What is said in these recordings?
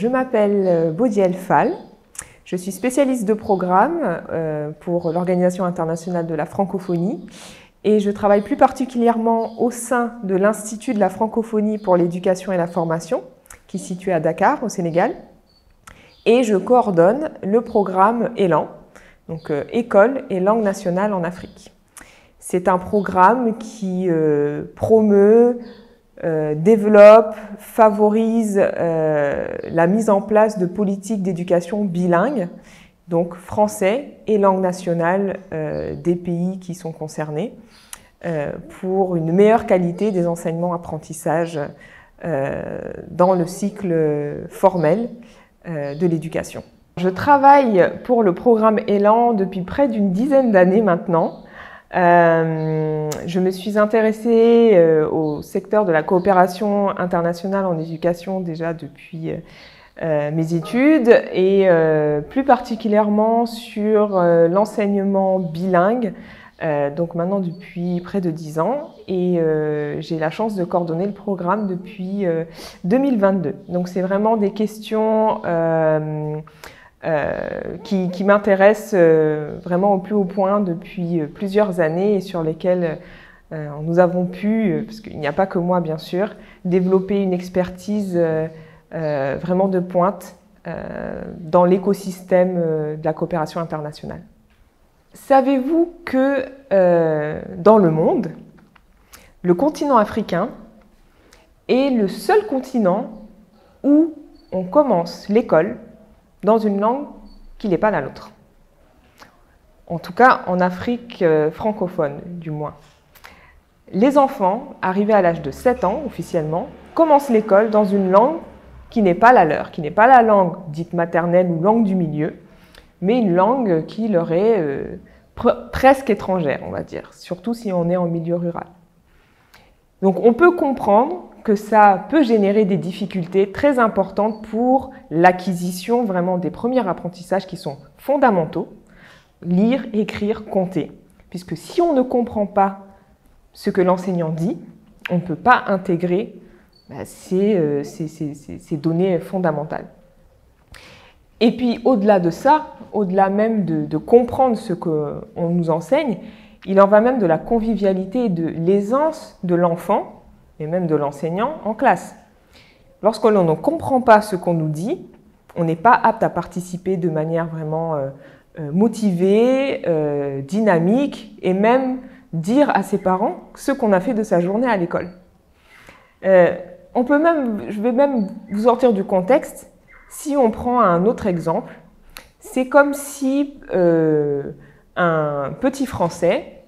Je m'appelle Baudiel Fall, je suis spécialiste de programme pour l'Organisation internationale de la francophonie et je travaille plus particulièrement au sein de l'Institut de la francophonie pour l'éducation et la formation qui est situé à Dakar, au Sénégal, et je coordonne le programme ELAN, donc École et langue nationale en Afrique. C'est un programme qui promeut, développe, favorise la mise en place de politiques d'éducation bilingues, donc français et langue nationale des pays qui sont concernés, pour une meilleure qualité des enseignements-apprentissages dans le cycle formel de l'éducation. Je travaille pour le programme ELAN depuis près d'une dizaine d'années maintenant. Je me suis intéressée au secteur de la coopération internationale en éducation déjà depuis mes études et plus particulièrement sur l'enseignement bilingue, donc maintenant depuis près de 10 ans, et j'ai la chance de coordonner le programme depuis 2022. Donc c'est vraiment des questions qui m'intéressent vraiment au plus haut point depuis plusieurs années et sur lesquelles nous avons pu, parce qu'il n'y a pas que moi bien sûr, développer une expertise vraiment de pointe dans l'écosystème de la coopération internationale. Savez-vous que dans le monde, le continent africain est le seul continent où on commence l'école dans une langue qui n'est pas la nôtre. En tout cas, en Afrique francophone, du moins. Les enfants, arrivés à l'âge de 7 ans, officiellement, commencent l'école dans une langue qui n'est pas la leur, qui n'est pas la langue dite maternelle ou langue du milieu, mais une langue qui leur est presque étrangère, on va dire, surtout si on est en milieu rural. Donc on peut comprendre que ça peut générer des difficultés très importantes pour l'acquisition vraiment des premiers apprentissages qui sont fondamentaux, lire, écrire, compter. Puisque si on ne comprend pas ce que l'enseignant dit, on ne peut pas intégrer ces données fondamentales. Et puis au-delà de ça, au-delà même de comprendre ce qu'on nous enseigne, il en va même de la convivialité et de l'aisance de l'enfant et même de l'enseignant en classe. Lorsque l'on ne comprend pas ce qu'on nous dit, on n'est pas apte à participer de manière vraiment motivée, dynamique, et même dire à ses parents ce qu'on a fait de sa journée à l'école. Je vais même vous sortir du contexte. Si on prend un autre exemple, c'est comme si un petit Français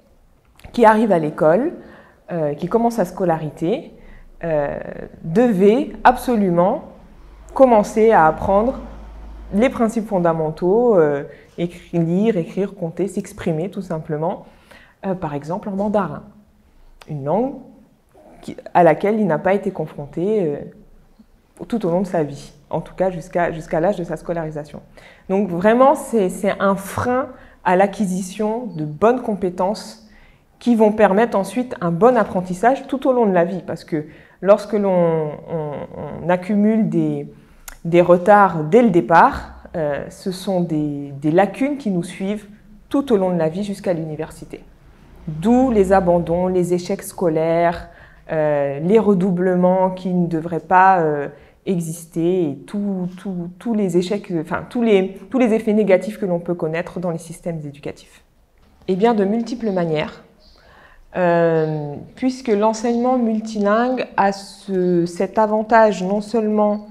qui arrive à l'école, qui commence sa scolarité, devait absolument commencer à apprendre les principes fondamentaux, lire, écrire, compter, s'exprimer tout simplement, par exemple en mandarin, une langue à laquelle il n'a pas été confronté tout au long de sa vie, en tout cas jusqu'à l'âge de sa scolarisation. Donc vraiment, c'est un frein à l'acquisition de bonnes compétences qui vont permettre ensuite un bon apprentissage tout au long de la vie. Parce que lorsque l'on accumule des retards dès le départ, ce sont des lacunes qui nous suivent tout au long de la vie jusqu'à l'université. D'où les abandons, les échecs scolaires, les redoublements qui ne devraient pas exister et tous les échecs, enfin tous les effets négatifs que l'on peut connaître dans les systèmes éducatifs. Et bien de multiples manières. Puisque l'enseignement multilingue a cet avantage non seulement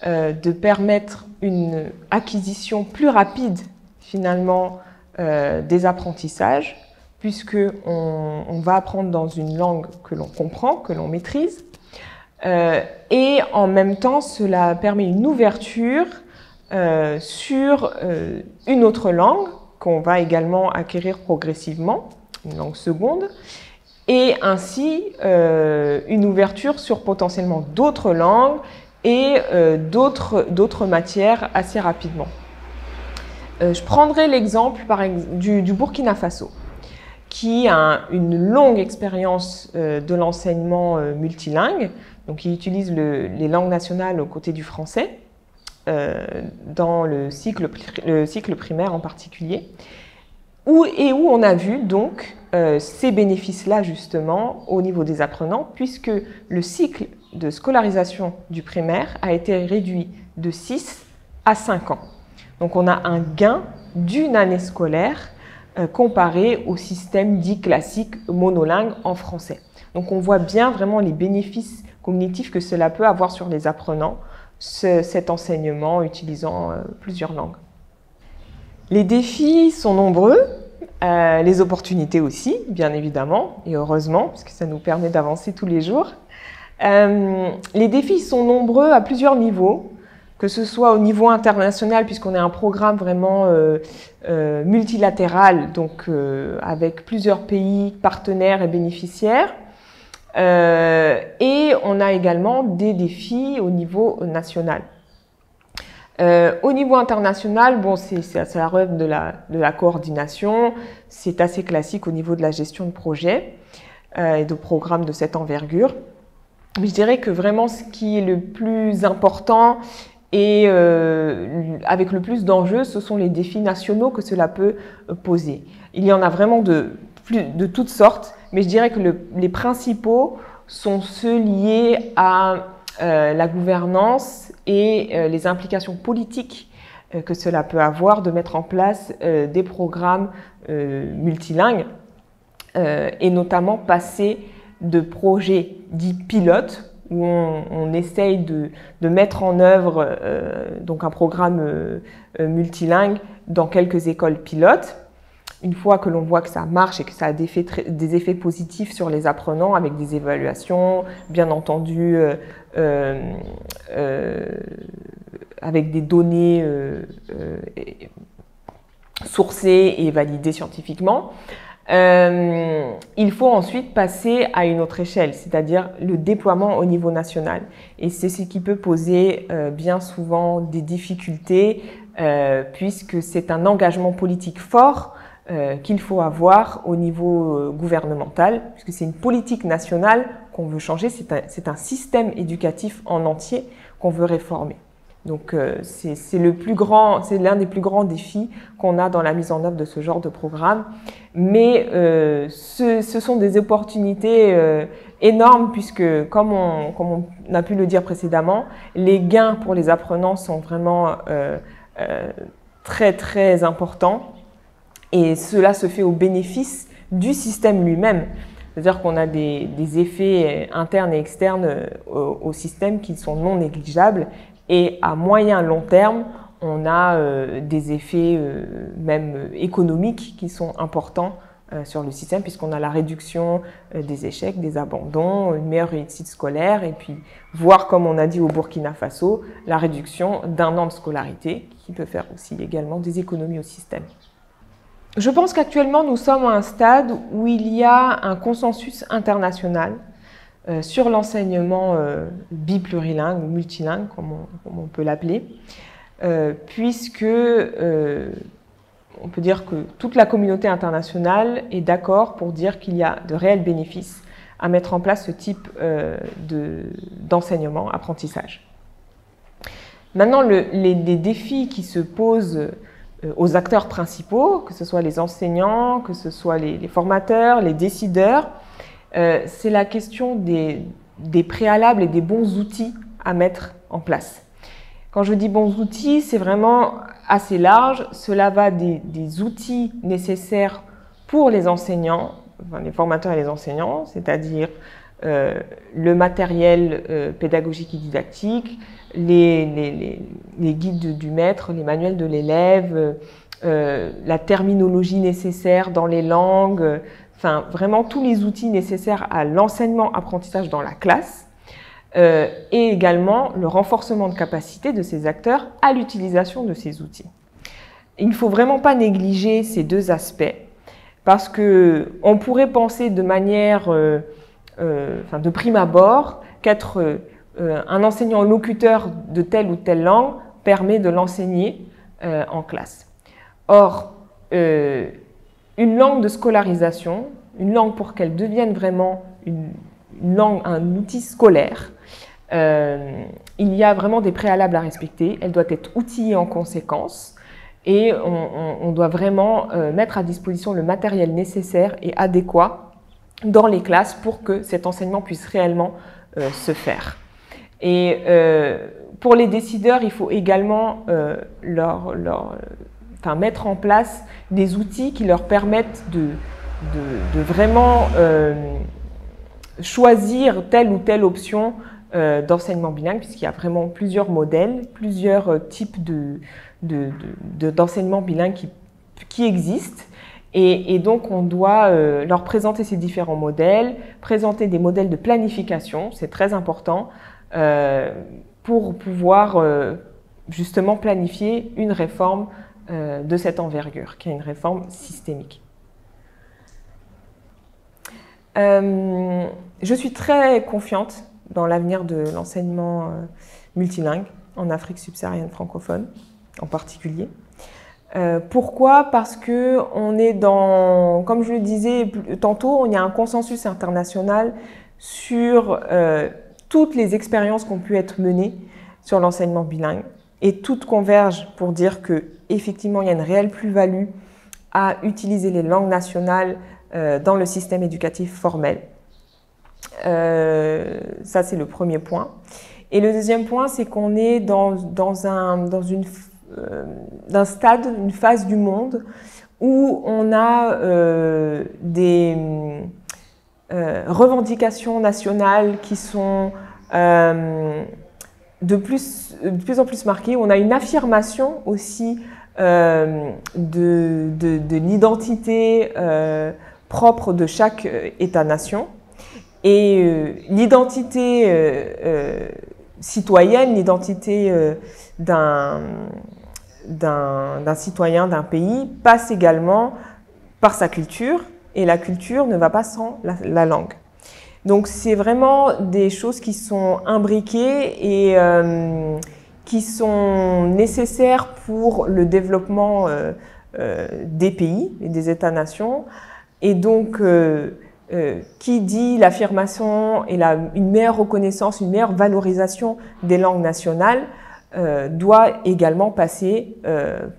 de permettre une acquisition plus rapide finalement des apprentissages, puisqu'on va apprendre dans une langue que l'on comprend, que l'on maîtrise, et en même temps cela permet une ouverture sur une autre langue qu'on va également acquérir progressivement, une langue seconde, et ainsi une ouverture sur potentiellement d'autres langues et d'autres matières assez rapidement. Je prendrai l'exemple du Burkina Faso, qui a une longue expérience de l'enseignement multilingue, donc qui utilise les langues nationales aux côtés du français, dans le cycle primaire en particulier, où on a vu donc ces bénéfices-là justement au niveau des apprenants, puisque le cycle de scolarisation du primaire a été réduit de 6 à 5 ans. Donc on a un gain d'une année scolaire comparé au système dit classique monolingue en français. Donc on voit bien vraiment les bénéfices cognitifs que cela peut avoir sur les apprenants, cet enseignement utilisant plusieurs langues. Les défis sont nombreux, les opportunités aussi, bien évidemment, et heureusement, parce que ça nous permet d'avancer tous les jours. Les défis sont nombreux à plusieurs niveaux, que ce soit au niveau international, puisqu'on est un programme vraiment multilatéral, donc avec plusieurs pays partenaires et bénéficiaires. Et on a également des défis au niveau national. Au niveau international, bon, ça relève de la coordination, c'est assez classique au niveau de la gestion de projets et de programmes de cette envergure. Mais je dirais que vraiment ce qui est le plus important et avec le plus d'enjeux, ce sont les défis nationaux que cela peut poser. Il y en a vraiment de toutes sortes, mais je dirais que les principaux sont ceux liés à la gouvernance et les implications politiques que cela peut avoir de mettre en place des programmes multilingues et notamment passer de projets dits pilotes où on essaye de mettre en œuvre donc un programme multilingue dans quelques écoles pilotes. Une fois que l'on voit que ça marche et que ça a des effets positifs sur les apprenants avec des évaluations, bien entendu avec des données sourcées et validées scientifiquement, il faut ensuite passer à une autre échelle, c'est-à-dire le déploiement au niveau national. Et c'est ce qui peut poser bien souvent des difficultés puisque c'est un engagement politique fort qu'il faut avoir au niveau gouvernemental, puisque c'est une politique nationale qu'on veut changer, c'est un système éducatif en entier qu'on veut réformer. Donc c'est l'un des plus grands défis qu'on a dans la mise en œuvre de ce genre de programme. Mais ce sont des opportunités énormes puisque, comme on a pu le dire précédemment, les gains pour les apprenants sont vraiment très très importants. Et cela se fait au bénéfice du système lui-même. C'est-à-dire qu'on a des effets internes et externes au système qui sont non négligeables. Et à moyen long terme, on a des effets même économiques qui sont importants sur le système puisqu'on a la réduction des échecs, des abandons, une meilleure réussite scolaire et puis voir, comme on a dit au Burkina Faso, la réduction d'un an de scolarité qui peut faire aussi également des économies au système. Je pense qu'actuellement, nous sommes à un stade où il y a un consensus international sur l'enseignement biplurilingue ou multilingue, comme on peut l'appeler, puisque on peut dire que toute la communauté internationale est d'accord pour dire qu'il y a de réels bénéfices à mettre en place ce type d'enseignement, apprentissage. Maintenant, les défis qui se posent aux acteurs principaux, que ce soit les enseignants, que ce soit les formateurs, les décideurs, c'est la question des préalables et des bons outils à mettre en place. Quand je dis bons outils, c'est vraiment assez large. Cela va des outils nécessaires pour les enseignants, enfin les formateurs et les enseignants, c'est-à-dire le matériel pédagogique et didactique, les guides du maître, les manuels de l'élève, la terminologie nécessaire dans les langues, enfin vraiment tous les outils nécessaires à l'enseignement-apprentissage dans la classe, et également le renforcement de capacité de ces acteurs à l'utilisation de ces outils. Il ne faut vraiment pas négliger ces deux aspects, parce qu'on pourrait penser de manière, de prime abord, qu'être un enseignant locuteur de telle ou telle langue permet de l'enseigner en classe. Or, une langue de scolarisation, une langue pour qu'elle devienne vraiment une langue, un outil scolaire, il y a vraiment des préalables à respecter. Elle doit être outillée en conséquence et on doit vraiment mettre à disposition le matériel nécessaire et adéquat dans les classes pour que cet enseignement puisse réellement se faire. Et pour les décideurs, il faut également mettre en place des outils qui leur permettent de vraiment choisir telle ou telle option d'enseignement bilingue, puisqu'il y a vraiment plusieurs modèles, plusieurs types d'enseignement bilingue qui existent. Et donc, on doit leur présenter ces différents modèles, présenter des modèles de planification, c'est très important, pour pouvoir justement planifier une réforme de cette envergure, qui est une réforme systémique. Je suis très confiante dans l'avenir de l'enseignement multilingue en Afrique subsaharienne francophone en particulier. Pourquoi? Parce que on est dans, comme je le disais tantôt, il y a un consensus international sur toutes les expériences qui ont pu être menées sur l'enseignement bilingue et toutes convergent pour dire que effectivement il y a une réelle plus-value à utiliser les langues nationales dans le système éducatif formel. Ça, c'est le premier point. Et le deuxième point, c'est qu'on est dans un stade, une phase du monde où on a des revendications nationales qui sont de plus en plus marquées. On a une affirmation aussi de l'identité propre de chaque État-nation. Et l'identité citoyenne, l'identité d'un citoyen d'un pays passe également par sa culture, et la culture ne va pas sans la langue. Donc c'est vraiment des choses qui sont imbriquées et qui sont nécessaires pour le développement des pays et des États-nations. Et donc, qui dit l'affirmation et une meilleure reconnaissance, une meilleure valorisation des langues nationales doit également passer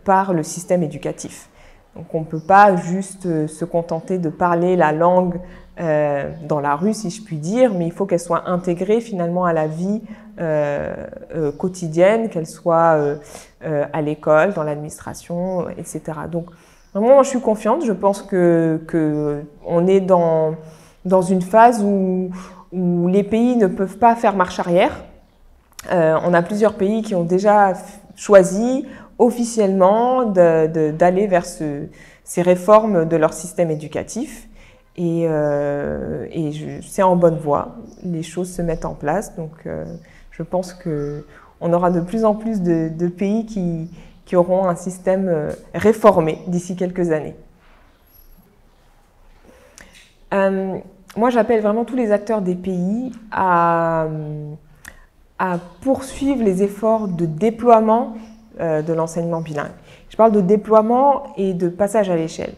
par le système éducatif. Donc on ne peut pas juste se contenter de parler la langue dans la rue, si je puis dire, mais il faut qu'elle soit intégrée finalement à la vie quotidienne, qu'elle soit à l'école, dans l'administration, etc. Donc vraiment, moi, je suis confiante. Je pense qu'on est dans une phase où les pays ne peuvent pas faire marche arrière. On a plusieurs pays qui ont déjà choisi officiellement d'aller vers ces réformes de leur système éducatif. Et c'est en bonne voie. Les choses se mettent en place. Donc, je pense qu'on aura de plus en plus de pays qui auront un système réformé d'ici quelques années. Moi, j'appelle vraiment tous les acteurs des pays à poursuivre les efforts de déploiement de l'enseignement bilingue. Je parle de déploiement et de passage à l'échelle.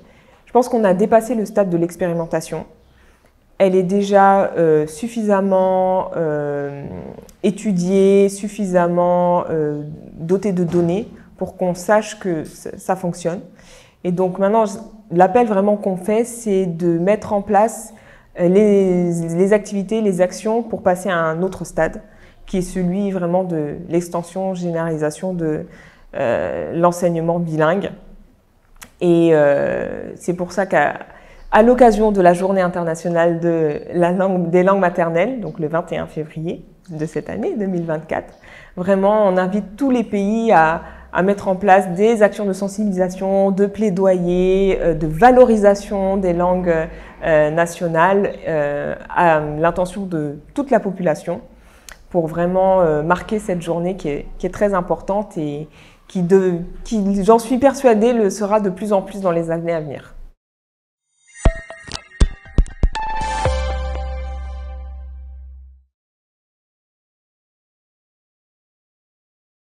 Je pense qu'on a dépassé le stade de l'expérimentation. Elle est déjà suffisamment étudiée, suffisamment dotée de données pour qu'on sache que ça fonctionne. Et donc maintenant, l'appel vraiment qu'on fait, c'est de mettre en place les activités, les actions pour passer à un autre stade, qui est celui vraiment de l'extension, généralisation de l'enseignement bilingue. Et c'est pour ça qu'à l'occasion de la Journée internationale des langues maternelles, donc le 21 février de cette année, 2024, vraiment on invite tous les pays à mettre en place des actions de sensibilisation, de plaidoyer, de valorisation des langues nationales à l'intention de toute la population pour vraiment marquer cette journée qui est très importante et qui j'en suis persuadée, le sera de plus en plus dans les années à venir.